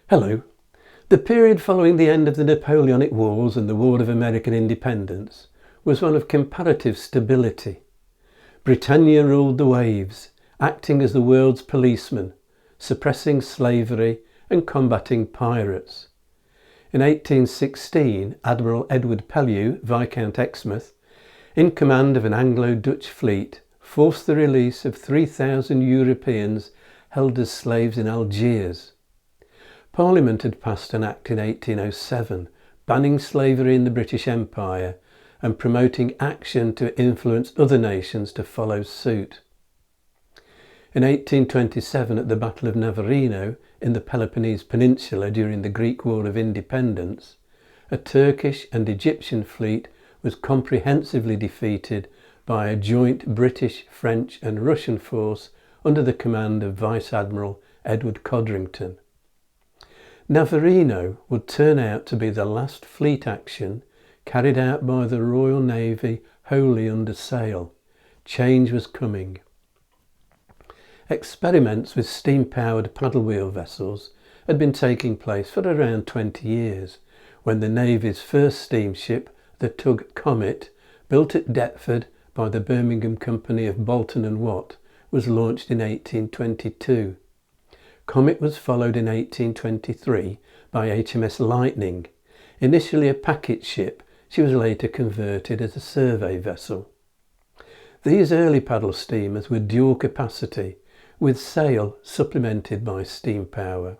Hello. The period following the end of the Napoleonic Wars and the War of American Independence was one of comparative stability. Britannia ruled the waves, acting as the world's policeman, suppressing slavery and combating pirates. In 1816, Admiral Edward Pellew, Viscount Exmouth, in command of an Anglo-Dutch fleet, forced the release of 3,000 Europeans held as slaves in Algiers. Parliament had passed an act in 1807 banning slavery in the British Empire and promoting action to influence other nations to follow suit. In 1827, at the Battle of Navarino in the Peloponnese Peninsula during the Greek War of Independence, a Turkish and Egyptian fleet was comprehensively defeated by a joint British, French and Russian force under the command of Vice Admiral Edward Codrington. Navarino would turn out to be the last fleet action carried out by the Royal Navy wholly under sail. Change was coming. Experiments with steam-powered paddle-wheel vessels had been taking place for around 20 years, when the Navy's first steamship, the tug Comet, built at Deptford by the Birmingham company of Boulton and Watt, was launched in 1822. Comet was followed in 1823 by HMS Lightning. Initially a packet ship, she was later converted as a survey vessel. These early paddle steamers were dual capacity, with sail supplemented by steam power.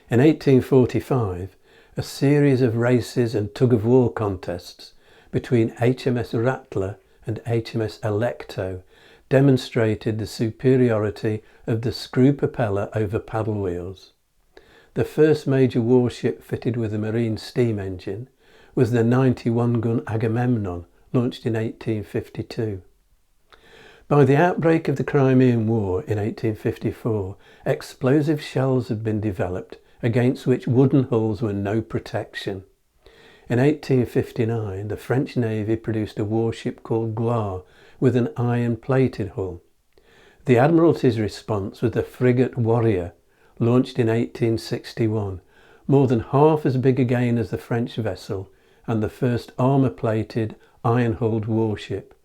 In 1845, a series of races and tug-of-war contests between HMS Rattler and HMS Alecto demonstrated the superiority of the screw propeller over paddle wheels. The first major warship fitted with a marine steam engine was the 91-gun Agamemnon, launched in 1852. By the outbreak of the Crimean War in 1854, explosive shells had been developed against which wooden hulls were no protection. In 1859, the French Navy produced a warship called Gloire with an iron-plated hull. The Admiralty's response was the frigate Warrior, launched in 1861, more than half as big again as the French vessel, and the first armour-plated, iron-hulled warship.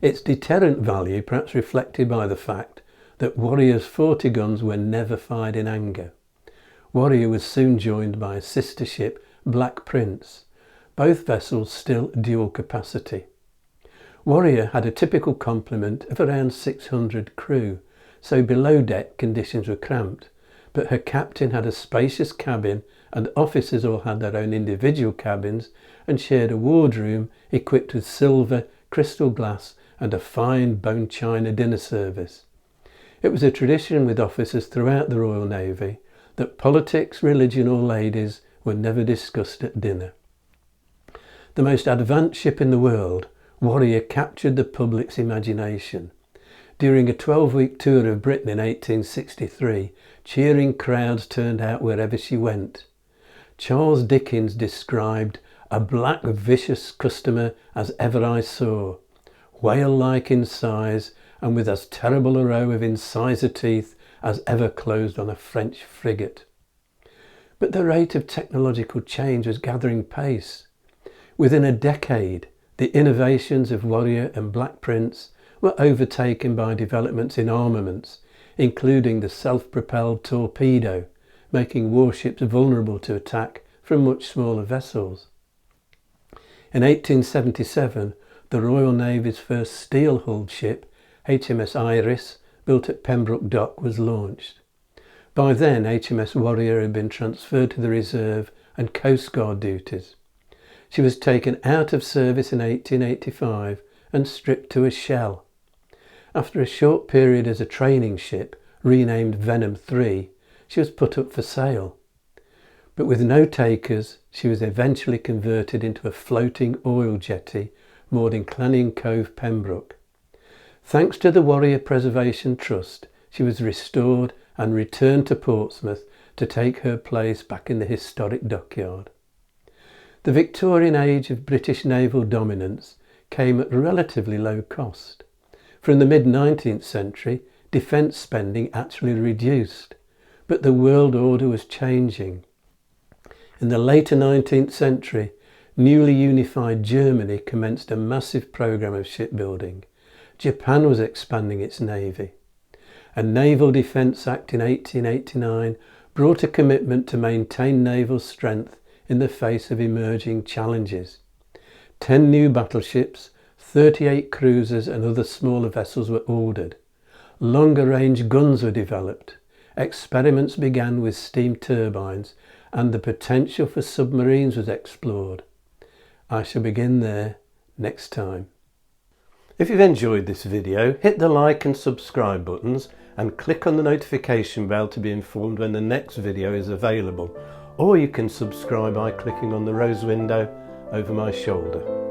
Its deterrent value perhaps reflected by the fact that Warrior's 40 guns were never fired in anger. Warrior was soon joined by a sister ship, Black Prince, both vessels still dual capacity. Warrior had a typical complement of around 600 crew, so below deck conditions were cramped, but her captain had a spacious cabin and officers all had their own individual cabins and shared a wardroom equipped with silver, crystal glass and a fine bone china dinner service. It was a tradition with officers throughout the Royal Navy that politics, religion or ladies were never discussed at dinner. The most advanced ship in the world, Warrior captured the public's imagination. During a 12-week tour of Britain in 1863, cheering crowds turned out wherever she went. Charles Dickens described a black vicious customer as ever I saw, whale-like in size and with as terrible a row of incisor teeth as ever closed on a French frigate. But the rate of technological change was gathering pace. Within a decade, the innovations of Warrior and Black Prince were overtaken by developments in armaments, including the self-propelled torpedo, making warships vulnerable to attack from much smaller vessels. In 1877, the Royal Navy's first steel-hulled ship, HMS Iris, built at Pembroke Dock, was launched. By then, HMS Warrior had been transferred to the reserve and Coast Guard duties. She was taken out of service in 1885 and stripped to a shell. After a short period as a training ship, renamed Venom 3, she was put up for sale. But with no takers, she was eventually converted into a floating oil jetty moored in Clanning Cove, Pembroke. Thanks to the Warrior Preservation Trust, she was restored and returned to Portsmouth to take her place back in the historic dockyard. The Victorian age of British naval dominance came at relatively low cost. From the mid-19th century, defence spending actually reduced, But the world order was changing. In the later 19th century, newly unified Germany commenced a massive programme of shipbuilding. Japan was expanding its navy. A Naval Defence Act in 1889 brought a commitment to maintain naval strength in the face of emerging challenges. 10 new battleships, 38 cruisers and other smaller vessels were ordered. Longer range guns were developed. Experiments began with steam turbines and the potential for submarines was explored. I shall begin there next time. If you've enjoyed this video, hit the like and subscribe buttons and click on the notification bell to be informed when the next video is available, or you can subscribe by clicking on the rose window over my shoulder.